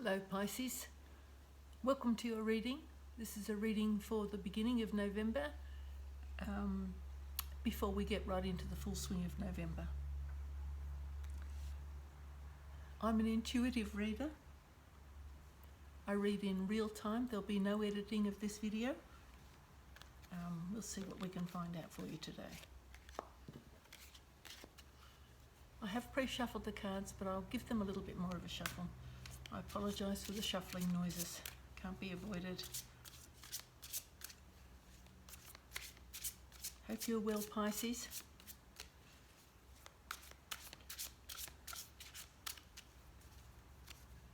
Hello Pisces, welcome to your reading. This is a reading for the beginning of November, before we get right into the full swing of November. I'm an intuitive reader. I read in real time. There'll be no editing of this video. We'll see what we can find out for you today. I have pre-shuffled the cards, but I'll give them a little bit more of a shuffle. I apologise for the shuffling noises. Can't be avoided. Hope you're well, Pisces.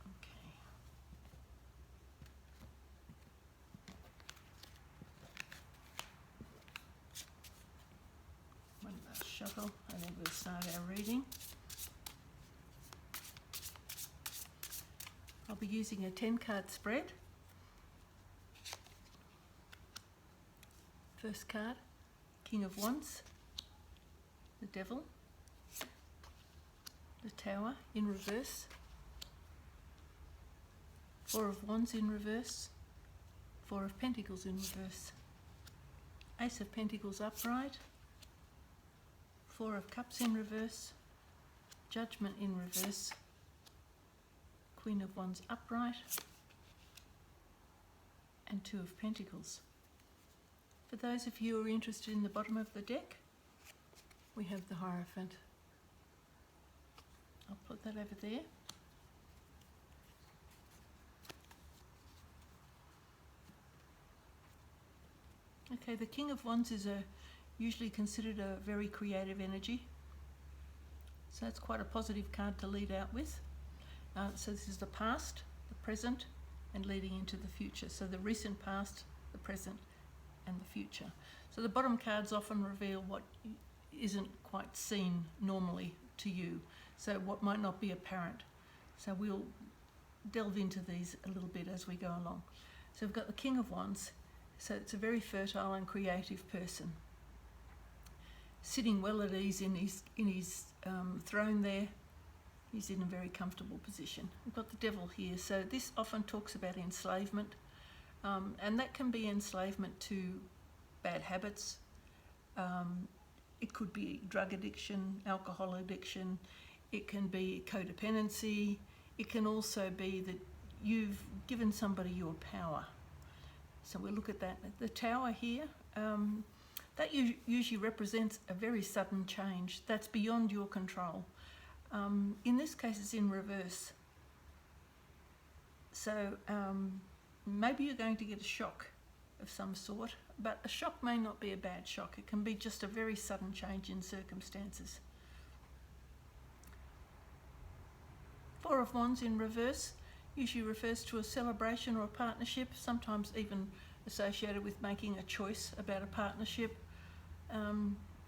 Okay. One last shuffle and then we'll start our reading. I'll be using a 10-card spread. First card, King of Wands, the Devil, the Tower in reverse, Four of Wands in reverse, Four of Pentacles in reverse, Ace of Pentacles upright, Four of Cups in reverse, Judgment in reverse, Queen of Wands upright, and Two of Pentacles. For those of you who are interested in the bottom of the deck, we have the Hierophant. I'll put that over there. Okay, the King of Wands is usually considered a very creative energy. So it's quite a positive card to lead out with. So this is the past, the present, and leading into the future. So the recent past, the present, and the future. So the bottom cards often reveal what isn't quite seen normally to you. So what might not be apparent. So we'll delve into these a little bit as we go along. So we've got the King of Wands. So it's a very fertile and creative person. Sitting well at ease in his throne there. He's in a very comfortable position. We've got the Devil here. So this often talks about enslavement. And that can be enslavement to bad habits. It could be drug addiction, alcohol addiction. It can be codependency. It can also be that you've given somebody your power. So we'll look at that. The Tower here, that usually represents a very sudden change that's beyond your control. In this case, it's in reverse. So maybe you're going to get a shock of some sort, but a shock may not be a bad shock. It can be just a very sudden change in circumstances. Four of Wands in reverse usually refers to a celebration or a partnership, sometimes even associated with making a choice about a partnership.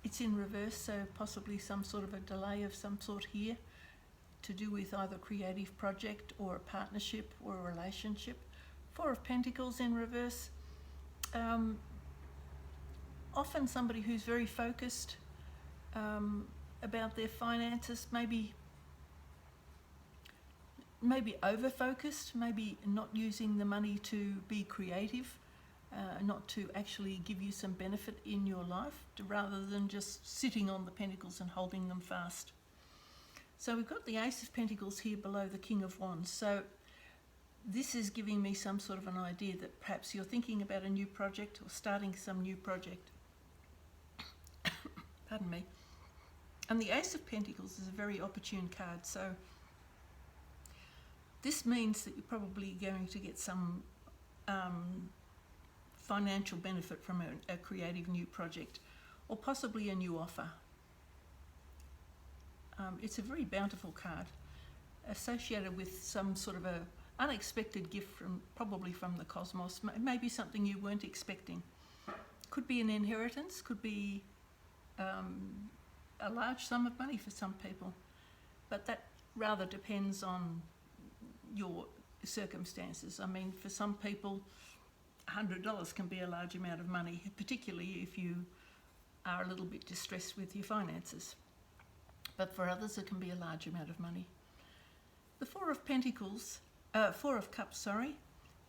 It's in reverse, so possibly some sort of a delay of some sort here to do with either a creative project or a partnership or a relationship. Four of Pentacles in reverse. Often somebody who's very focused about their finances, maybe over-focused, maybe not using the money to be creative, not to actually give you some benefit in your life, rather than just sitting on the Pentacles and holding them fast. So we've got the Ace of Pentacles here below the King of Wands. So this is giving me some sort of an idea that perhaps you're thinking about a new project or starting some new project. Pardon me. And the Ace of Pentacles is a very opportune card. So this means that you're probably going to get some financial benefit from a creative new project, or possibly a new offer. It's a very bountiful card, associated with some sort of a unexpected gift probably from the cosmos, maybe something you weren't expecting. Could be an inheritance, could be a large sum of money for some people, but that rather depends on your circumstances. I mean, for some people, $100 can be a large amount of money, particularly if you are a little bit distressed with your finances. But for others, it can be a large amount of money. The Four of Pentacles Four of Cups, sorry,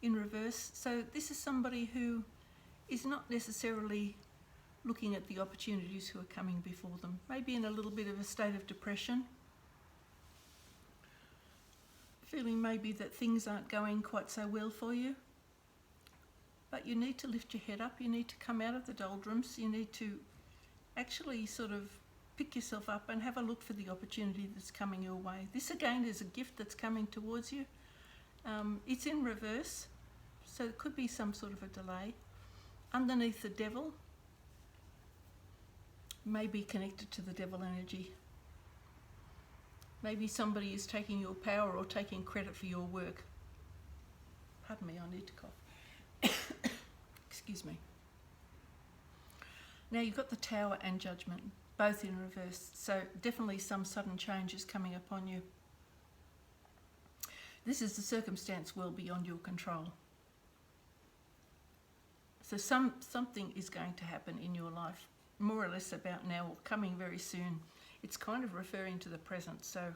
in reverse. So this is somebody who is not necessarily looking at the opportunities who are coming before them. Maybe in a little bit of a state of depression. Feeling maybe that things aren't going quite so well for you. But you need to lift your head up. You need to come out of the doldrums. You need to actually sort of pick yourself up and have a look for the opportunity that's coming your way. This again is a gift that's coming towards you. It's in reverse, so it could be some sort of a delay. Underneath the devil may be connected to the devil energy. Maybe somebody is taking your power or taking credit for your work. Pardon me, I need to cough. Excuse me. Now you've got the Tower and Judgment, both in reverse, so definitely some sudden change is coming upon you. This is the circumstance well beyond your control. So something is going to happen in your life, more or less about now or coming very soon. It's kind of referring to the present. So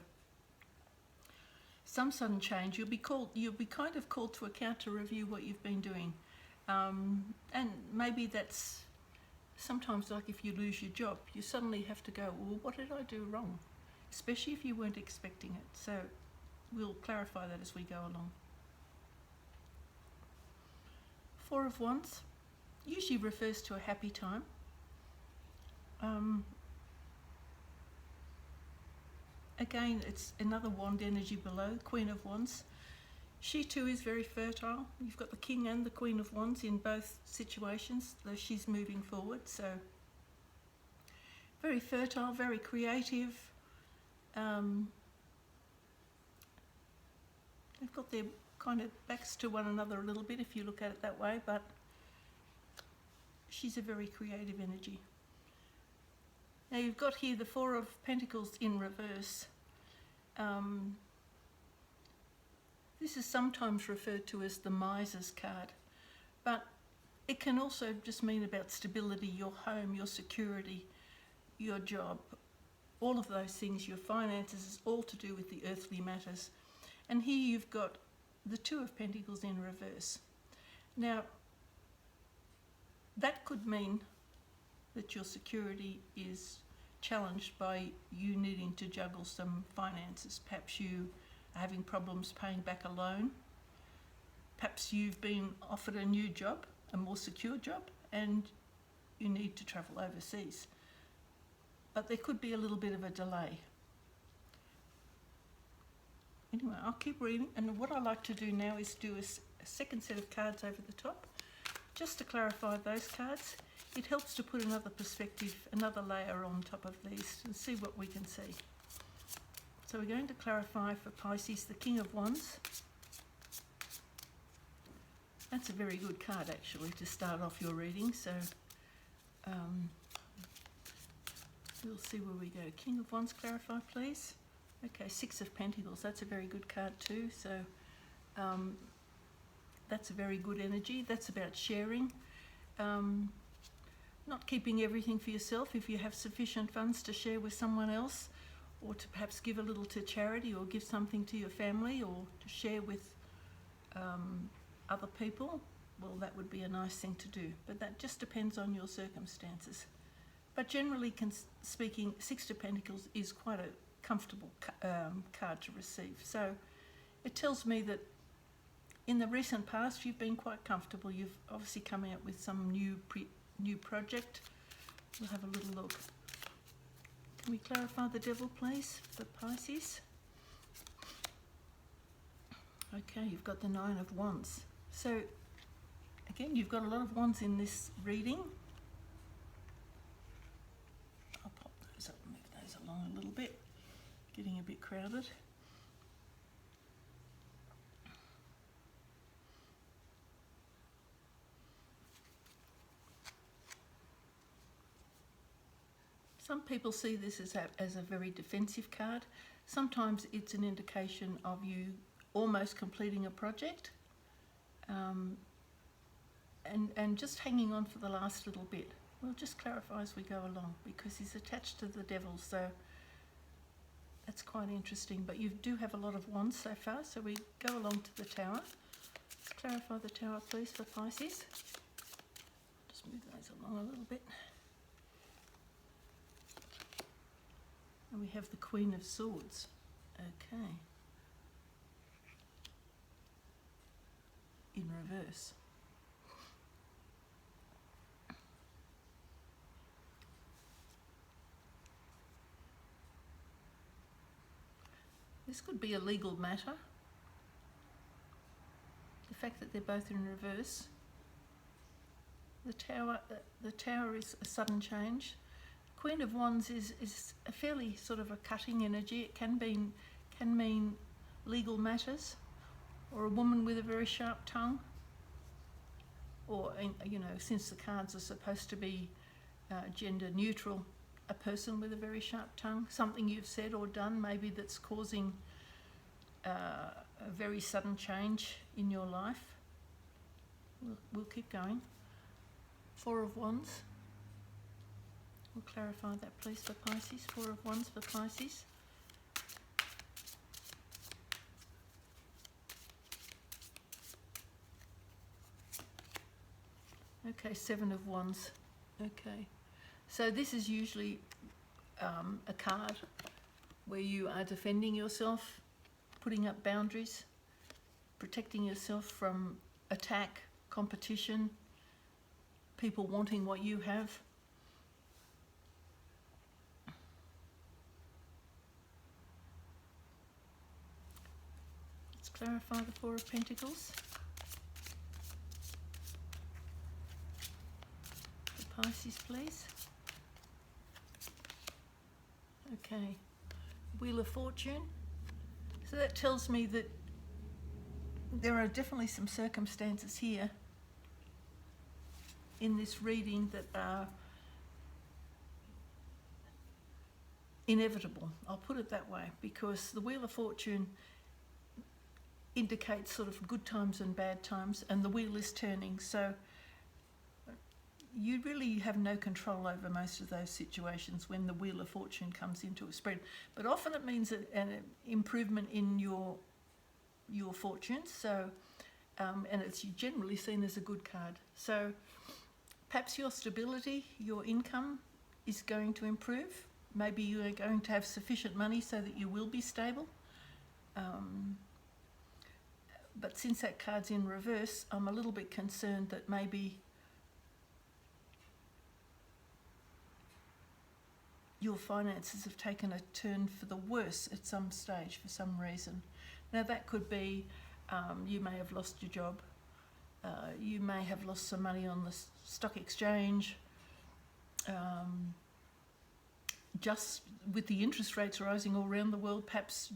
some sudden change, you'll be kind of called to account to review what you've been doing. And maybe that's sometimes like if you lose your job, you suddenly have to go, well, what did I do wrong? Especially if you weren't expecting it. So we'll clarify that as we go along. Four of Wands usually refers to a happy time. Again, it's another wand energy below, Queen of Wands. She too is very fertile. You've got the King and the Queen of Wands in both situations, though she's moving forward. So very fertile, very creative. They've got their kind of backs to one another a little bit if you look at it that way, but she's a very creative energy. Now you've got here the Four of Pentacles in reverse. This is sometimes referred to as the Miser's card, but it can also just mean about stability, your home, your security, your job, all of those things, your finances, is all to do with the earthly matters. And here you've got the Two of Pentacles in reverse. Now, that could mean that your security is challenged by you needing to juggle some finances. Perhaps you are having problems paying back a loan. Perhaps you've been offered a new job, a more secure job, and you need to travel overseas. But there could be a little bit of a delay. Anyway, I'll keep reading, and what I like to do now is do a second set of cards over the top, just to clarify those cards. It helps to put another perspective, another layer on top of these, and see what we can see. So we're going to clarify for Pisces, the King of Wands. That's a very good card actually to start off your reading, so we'll see where we go. King of Wands, clarify please. Okay, Six of Pentacles, that's a very good card too, so that's a very good energy. That's about sharing, not keeping everything for yourself. If you have sufficient funds to share with someone else, or to perhaps give a little to charity, or give something to your family, or to share with other people, well, that would be a nice thing to do. But that just depends on your circumstances. But generally speaking, Six of Pentacles is quite a comfortable card to receive. So it tells me that in the recent past you've been quite comfortable. You've obviously come out with some new project. We'll have a little look. Can we clarify the Devil please for Pisces? Okay, you've got the Nine of Wands. So again, you've got a lot of wands in this reading. I'll pop those up and move those along a little bit. Getting a bit crowded. Some people see this as a very defensive card. Sometimes it's an indication of you almost completing a project, and just hanging on for the last little bit. We'll just clarify as we go along, because he's attached to the Devil, so That's quite interesting, but you do have a lot of wands so far, so we go along to the Tower. Let's clarify the Tower, please, for Pisces. Just move those along a little bit. And we have the Queen of Swords. Okay. In reverse. This could be a legal matter. The fact that they're both in reverse. The Tower is a sudden change. Queen of Wands is a fairly sort of a cutting energy. It can mean legal matters, or a woman with a very sharp tongue, or, you know, since the cards are supposed to be gender neutral, a person with a very sharp tongue, something you've said or done maybe that's causing a very sudden change in your life. We'll keep going. Four of Wands. We'll clarify that, please, for Pisces. Four of Wands for Pisces. Okay, Seven of Wands. Okay. So this is usually a card where you are defending yourself, putting up boundaries, protecting yourself from attack, competition, people wanting what you have. Let's clarify the Four of Pentacles. For Pisces, please. Okay, Wheel of Fortune. So that tells me that there are definitely some circumstances here in this reading that are inevitable. I'll put it that way, because the Wheel of Fortune indicates sort of good times and bad times, and the wheel is turning. So you really have no control over most of those situations when the Wheel of Fortune comes into a spread. But often it means an improvement in your fortunes. So, and it's generally seen as a good card. So perhaps your stability, your income is going to improve. Maybe you are going to have sufficient money so that you will be stable. But since that card's in reverse, I'm a little bit concerned that maybe your finances have taken a turn for the worse at some stage for some reason. Now that could be you may have lost your job, you may have lost some money on the stock exchange, just with the interest rates rising all around the world, perhaps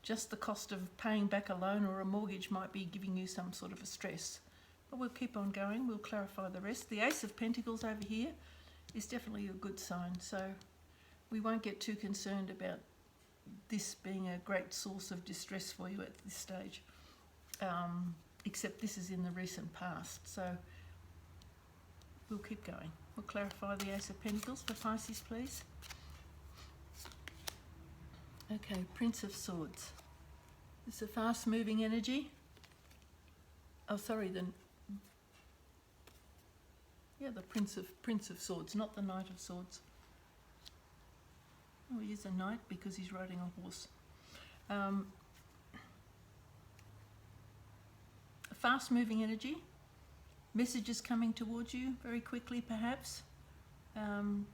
just the cost of paying back a loan or a mortgage might be giving you some sort of a stress. But we'll keep on going, we'll clarify the rest. The Ace of Pentacles over here is definitely a good sign, so we won't get too concerned about this being a great source of distress for you at this stage, except this is in the recent past, so we'll keep going. We'll clarify the Ace of Pentacles for Pisces, please. Okay, Prince of Swords. It's a fast-moving energy. Oh, sorry, the Prince of Swords, not the Knight of Swords. Oh, he is a knight because he's riding a horse. A fast-moving energy. Messages coming towards you very quickly, perhaps. Could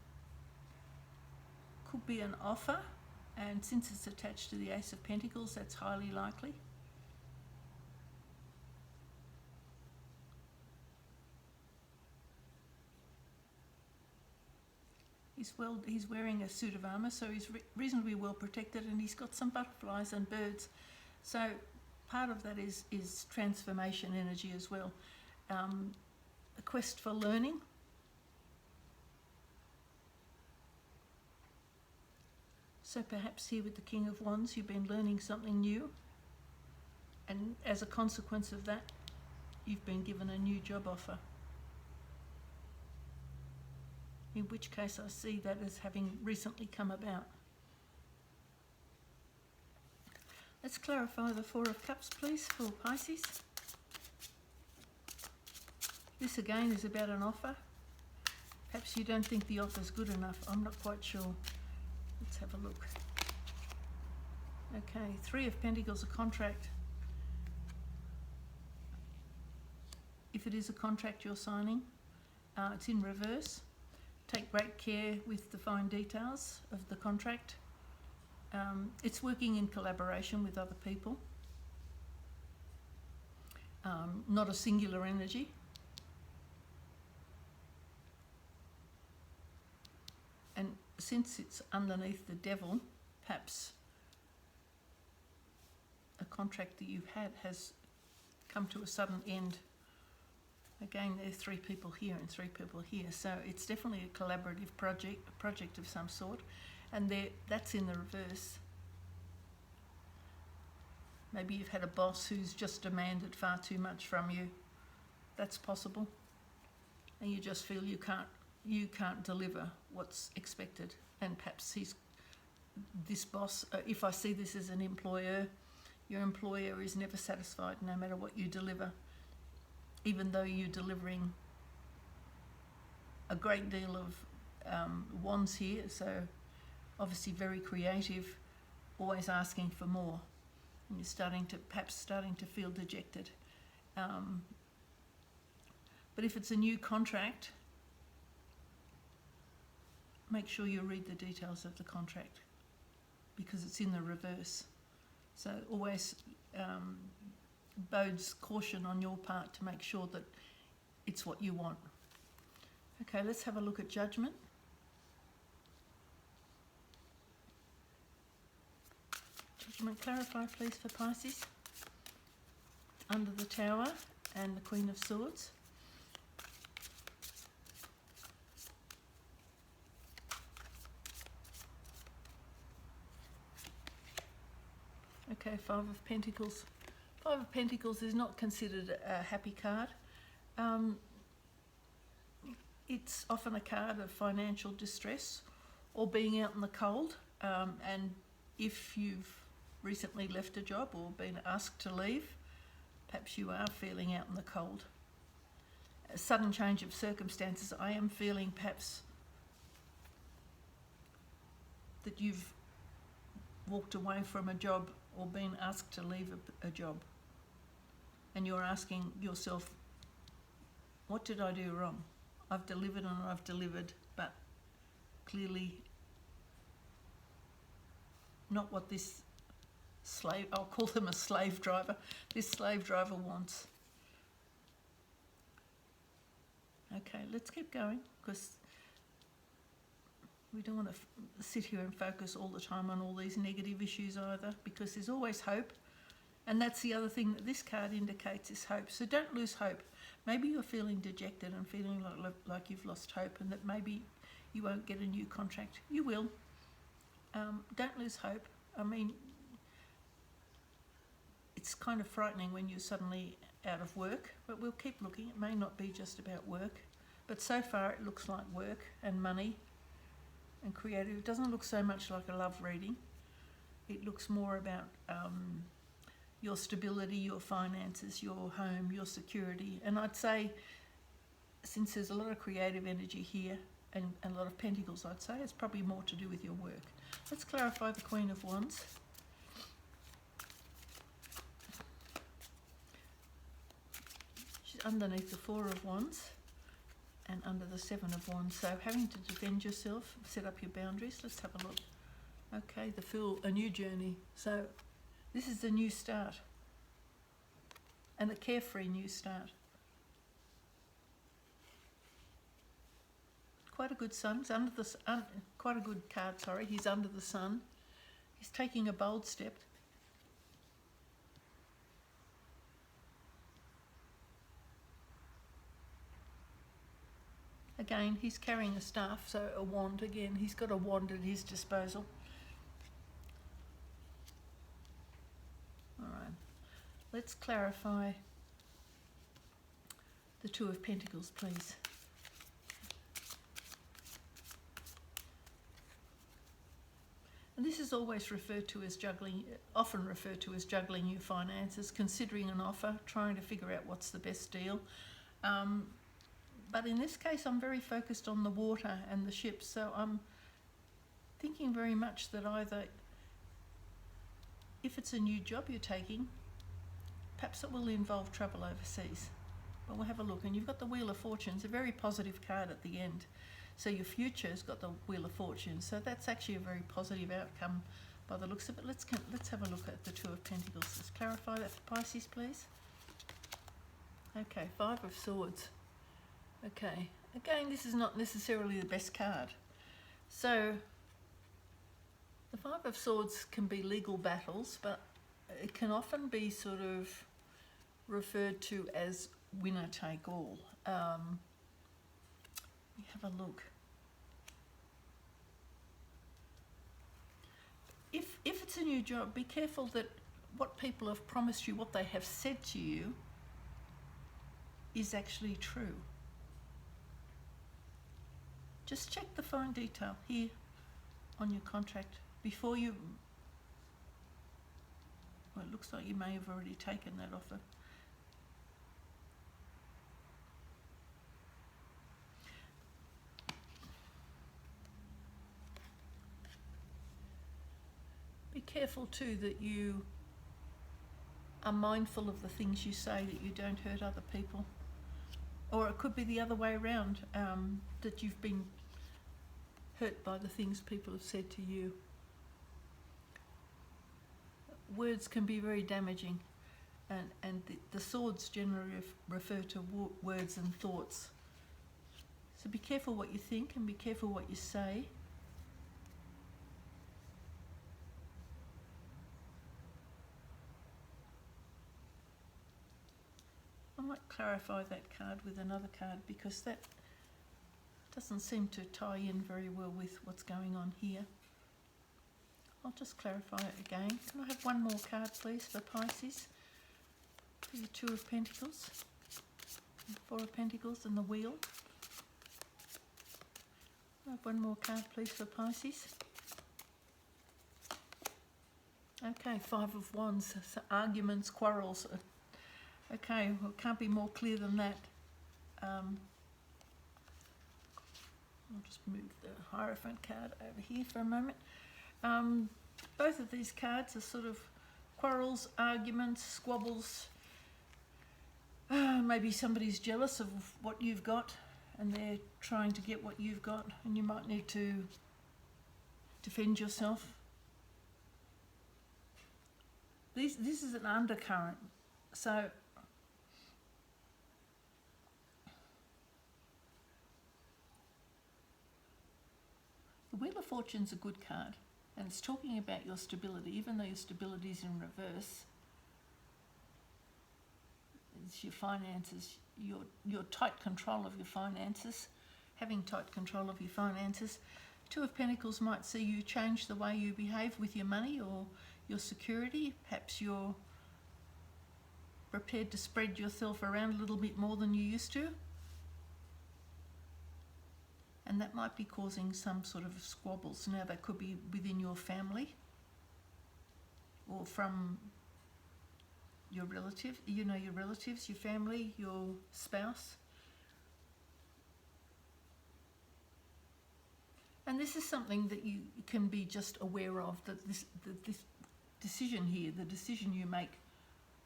be an offer, and since it's attached to the Ace of Pentacles, that's highly likely. He's wearing a suit of armour, so he's reasonably well protected, and he's got some butterflies and birds. So part of that is transformation energy as well. A quest for learning. So perhaps here with the King of Wands, you've been learning something new, and as a consequence of that, you've been given a new job offer. In which case I see that as having recently come about. Let's clarify the Four of Cups, please, for Pisces. This again is about an offer. Perhaps you don't think the offer's good enough. I'm not quite sure. Let's have a look. Okay, Three of Pentacles, a contract. If it is a contract you're signing, it's in reverse. Take great care with the fine details of the contract. It's working in collaboration with other people, not a singular energy. And since it's underneath the Devil, perhaps a contract that you've had has come to a sudden end. Again, there are three people here and three people here, so it's definitely a collaborative project of some sort, and that's in the reverse. Maybe you've had a boss who's just demanded far too much from you. That's possible, and you just feel you can't deliver what's expected. And perhaps this boss, if I see this as an employer, your employer is never satisfied no matter what you deliver, even though you're delivering a great deal of wands here, so obviously very creative, always asking for more, and you're perhaps starting to feel dejected. But if it's a new contract, make sure you read the details of the contract, because it's in the reverse. So always bodes caution on your part to make sure that it's what you want. Okay, let's have a look at Judgment. Judgment, clarify please for Pisces. Under the Tower and the Queen of Swords. Okay, Five of Pentacles. Five of Pentacles is not considered a happy card. It's often a card of financial distress or being out in the cold. And if you've recently left a job or been asked to leave, perhaps you are feeling out in the cold. A sudden change of circumstances. I am feeling perhaps that you've walked away from a job or been asked to leave a job, and you're asking yourself, what did I do wrong? I've delivered and I've delivered, but clearly not what this slave, I'll call them a slave driver, this slave driver wants. Okay, let's keep going, because we don't want to sit here and focus all the time on all these negative issues either, because there's always hope. And that's the other thing that this card indicates, is hope. So don't lose hope. Maybe you're feeling dejected and feeling like you've lost hope, and that maybe you won't get a new contract. You will. Don't lose hope. I mean, it's kind of frightening when you're suddenly out of work, but we'll keep looking. It may not be just about work, but so far it looks like work and money and creative. It doesn't look so much like a love reading. It looks more about your stability, your finances, your home, your security. And I'd say, since there's a lot of creative energy here and a lot of pentacles, I'd say it's probably more to do with your work. Let's clarify the Queen of Wands. She's underneath the Four of Wands and under the Seven of Wands. So having to defend yourself, set up your boundaries. Let's have a look. Okay, the Fool, a new journey. So this is a new start, and a carefree new start. Quite a good sun. He's under the quite a good card. Sorry, he's under the sun. He's taking a bold step. Again, he's carrying a staff, so a wand again. He's got a wand at his disposal. All right, let's clarify the Two of Pentacles, please. And this is always referred to as juggling, often referred to as juggling your finances, considering an offer, trying to figure out what's the best deal. But in this case, I'm very focused on the water and the ships, so I'm thinking very much that either, if it's a new job you're taking, perhaps it will involve travel overseas. But we'll have a look. And you've got the Wheel of Fortune. It's a very positive card at the end. So your future's got the Wheel of Fortune. So that's actually a very positive outcome by the looks of it. Let's have a look at the Two of Pentacles. Let's clarify that for Pisces, please. Okay, Five of Swords. Okay, again, this is not necessarily the best card. So the Five of Swords can be legal battles, but it can often be sort of referred to as winner take all. Let me have a look. If it's a new job, be careful that what people have promised you, what they have said to you, is actually true. Just check the fine detail here on your contract before you... Well, it looks like you may have already taken that offer. Be careful too that you are mindful of the things you say, that you don't hurt other people. Or it could be the other way around, that you've been hurt by the things people have said to you. Words can be very damaging, and the swords generally refer to words and thoughts. So be careful what you think and be careful what you say. I might clarify that card with another card because that doesn't seem to tie in very well with what's going on here. I'll just clarify it again. Can I have one more card, please, for Pisces? For the Two of Pentacles, Four of Pentacles, and the Wheel. Can I have one more card, please, for Pisces? Okay, Five of Wands. So arguments, quarrels. Okay, well, it can't be more clear than that. I'll just move the Hierophant card over here for a moment. Both of these cards are sort of quarrels, arguments, squabbles. Maybe somebody's jealous of what you've got and they're trying to get what you've got, and you might need to defend yourself. This is an undercurrent. So the Wheel of Fortune's a good card, and it's talking about your stability, even though your stability is in reverse. It's your finances, your tight control of your finances, having tight control of your finances. Two of Pentacles might see you change the way you behave with your money or your security. Perhaps you're prepared to spread yourself around a little bit more than you used to. And that might be causing some sort of squabbles. Now, that could be within your family or from your relative, your relatives, your family, your spouse. And this is something that you can be just aware of, that this decision here, the decision you make,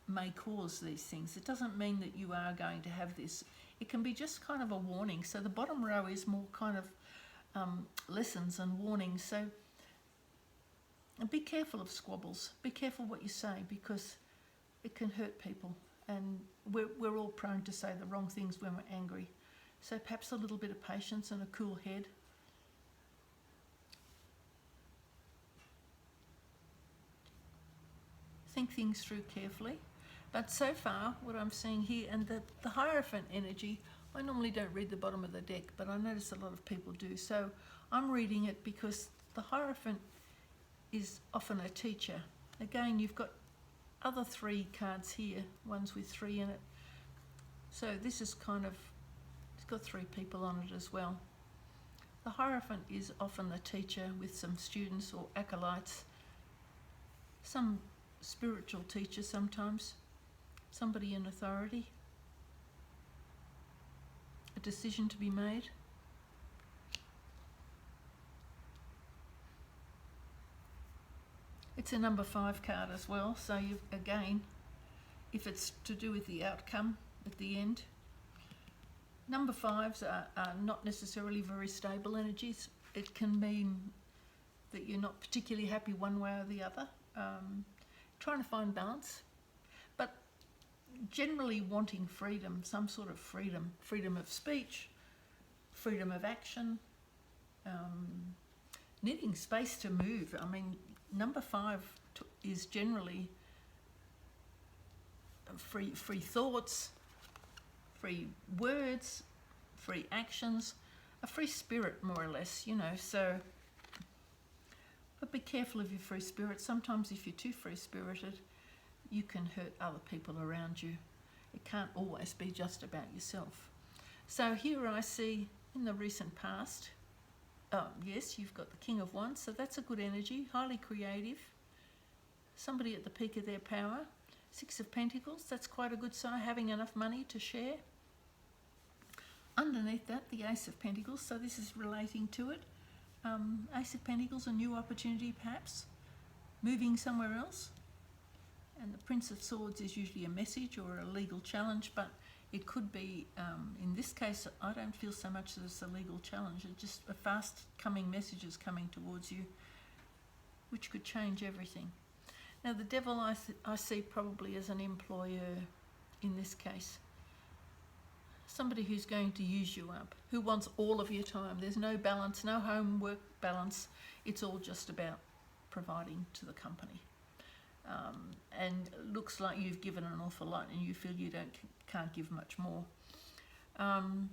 may cause these things. It doesn't mean that you are going to have this. It can be just kind of a warning. So the bottom row is more kind of lessons and warnings. So be careful of squabbles. Be careful what you say, because it can hurt people. And we're all prone to say the wrong things when we're angry. So perhaps a little bit of patience and a cool head. Think things through carefully. But so far, what I'm seeing here, and the Hierophant energy, I normally don't read the bottom of the deck, but I notice a lot of people do. So I'm reading it because the Hierophant is often a teacher. Again, you've got other three cards here, ones with three in it. So this is kind of, it's got three people on it as well. The Hierophant is often the teacher with some students or acolytes, some spiritual teacher sometimes, somebody in authority, a decision to be made. It's a number 5 card as well, so you've, again, if it's to do with the outcome at the end. Number 5s are not necessarily very stable energies. It can mean that you're not particularly happy one way or the other, trying to find balance, but generally wanting freedom, some sort of freedom, freedom of speech, freedom of action, needing space to move. I mean, number 5 is generally free thoughts, free words, free actions, a free spirit, more or less, you know. So, but be careful of your free spirit. Sometimes if you're too free-spirited, you can hurt other people around you. It can't always be just about yourself. So here I see in the recent past, yes, you've got the King of Wands, so that's a good energy, highly creative, somebody at the peak of their power. 6 of Pentacles, that's quite a good sign, having enough money to share. Underneath that, the Ace of Pentacles, so this is relating to it. Ace of Pentacles, a new opportunity perhaps, moving somewhere else. And the Prince of Swords is usually a message or a legal challenge, but it could be, in this case, I don't feel so much that it's a legal challenge. It's just a fast coming messages coming towards you, which could change everything. Now the Devil I see probably as an employer in this case. Somebody who's going to use you up, who wants all of your time. There's no balance, no homework balance. It's all just about providing to the company. And it looks like you've given an awful lot and you feel you can't give much more. And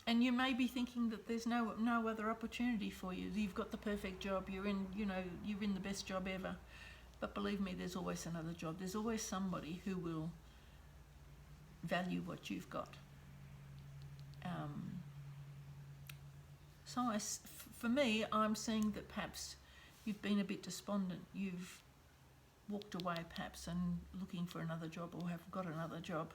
you may be thinking that there's no other opportunity for you. You've got the perfect job. You're in the best job ever. But believe me, there's always another job. There's always somebody who will value what you've got. So for me, I'm seeing that perhaps you've been a bit despondent. You've walked away perhaps and looking for another job or have got another job.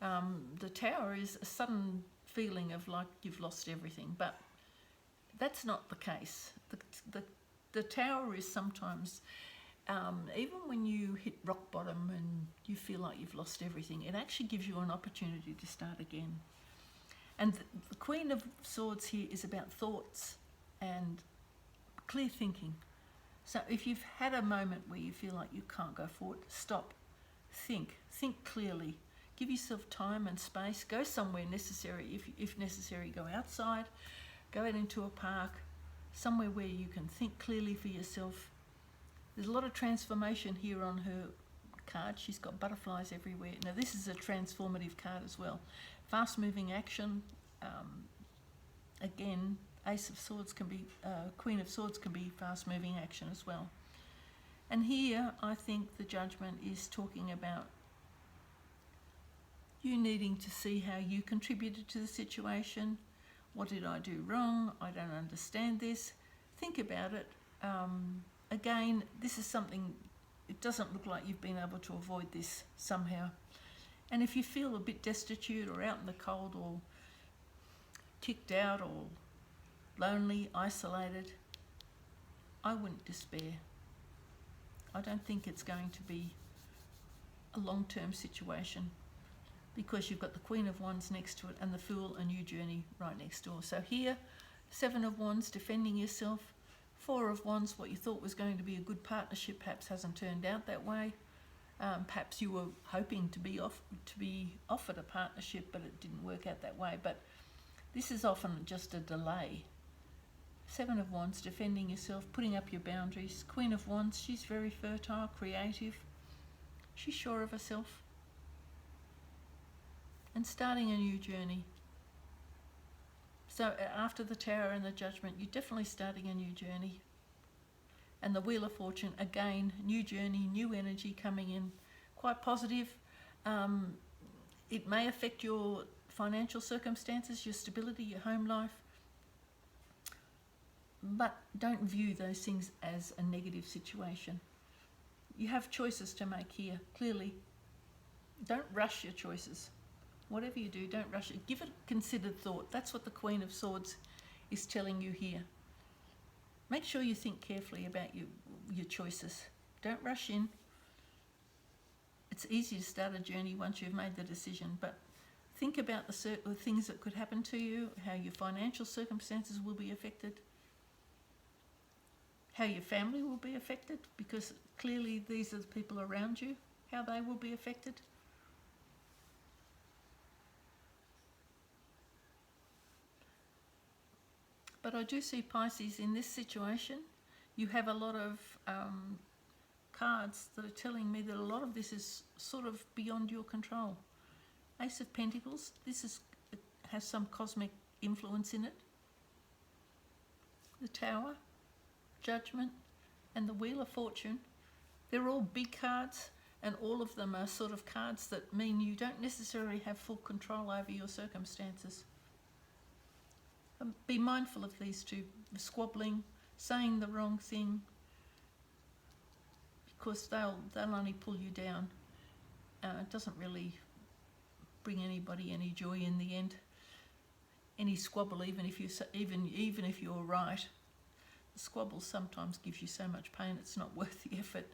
The Tower is a sudden feeling of like you've lost everything, but that's not the case. The Tower is sometimes, even when you hit rock bottom and you feel like you've lost everything, it actually gives you an opportunity to start again. And the Queen of Swords here is about thoughts and clear thinking. So if you've had a moment where you feel like you can't go forward, stop, think clearly, give yourself time and space, go somewhere necessary, if necessary, go outside, go out into a park, somewhere where you can think clearly for yourself. There's a lot of transformation here on her card. She's got butterflies everywhere. Now this is a transformative card as well. Fast moving action, again, Ace of Swords can be, Queen of Swords can be fast moving action as well. And here I think the Judgment is talking about you needing to see how you contributed to the situation. What did I do wrong? I don't understand this. Think about it. Again, this is something, it doesn't look like you've been able to avoid this somehow. And if you feel a bit destitute or out in the cold or kicked out or lonely, isolated, I wouldn't despair. I don't think it's going to be a long-term situation because you've got the Queen of Wands next to it and the Fool, a new journey right next door. So here, 7 of Wands, defending yourself. 4 of Wands, what you thought was going to be a good partnership perhaps hasn't turned out that way. Perhaps you were hoping to be offered a partnership, but it didn't work out that way. But this is often just a delay. 7 of Wands, defending yourself, putting up your boundaries. Queen of Wands, she's very fertile, creative. She's sure of herself. And starting a new journey. So after the Tower and the Judgment, you're definitely starting a new journey. And the Wheel of Fortune, again, new journey, new energy coming in, quite positive. It may affect your financial circumstances, your stability, your home life. But don't view those things as a negative situation. You have choices to make here, clearly. Don't rush your choices. Whatever you do, don't rush it. Give it considered thought. That's what the Queen of Swords is telling you here. Make sure you think carefully about your choices. Don't rush in. It's easy to start a journey once you've made the decision, but think about the things that could happen to you, how your financial circumstances will be affected, how your family will be affected, because clearly these are the people around you, how they will be affected. But I do see, Pisces, in this situation, you have a lot of cards that are telling me that a lot of this is sort of beyond your control. Ace of Pentacles, it has some cosmic influence in it. The Tower, Judgment, and the Wheel of Fortune, they're all big cards, and all of them are sort of cards that mean you don't necessarily have full control over your circumstances. Be mindful of these two, squabbling, saying the wrong thing, because they'll only pull you down. It doesn't really bring anybody any joy in the end. Any squabble, even if you're right, the squabble sometimes gives you so much pain it's not worth the effort.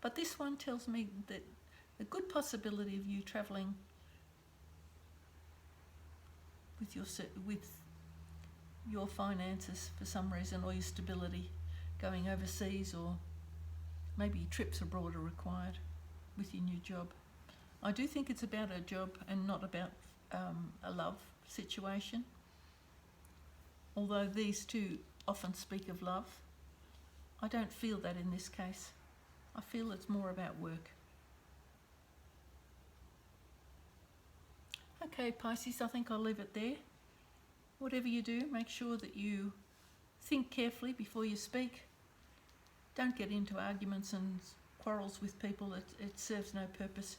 But this one tells me that a good possibility of you travelling with your finances for some reason, or your stability, going overseas, or maybe trips abroad are required with your new job. I do think it's about a job and not about a love situation. Although these two often speak of love, I don't feel that in this case. I feel it's more about work. Okay, Pisces, I think I'll leave it there. Whatever you do, make sure that you think carefully before you speak. Don't get into arguments and quarrels with people. It serves no purpose.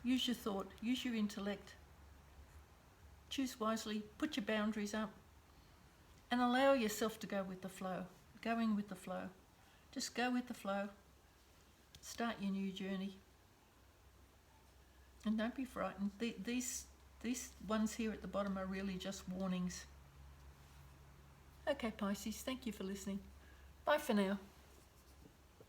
Use your thought, use your intellect. Choose wisely, put your boundaries up, and allow yourself to go with the flow. Going with the flow. Just go with the flow. Start your new journey. And don't be frightened. These ones here at the bottom are really just warnings. Okay, Pisces, thank you for listening. Bye for now.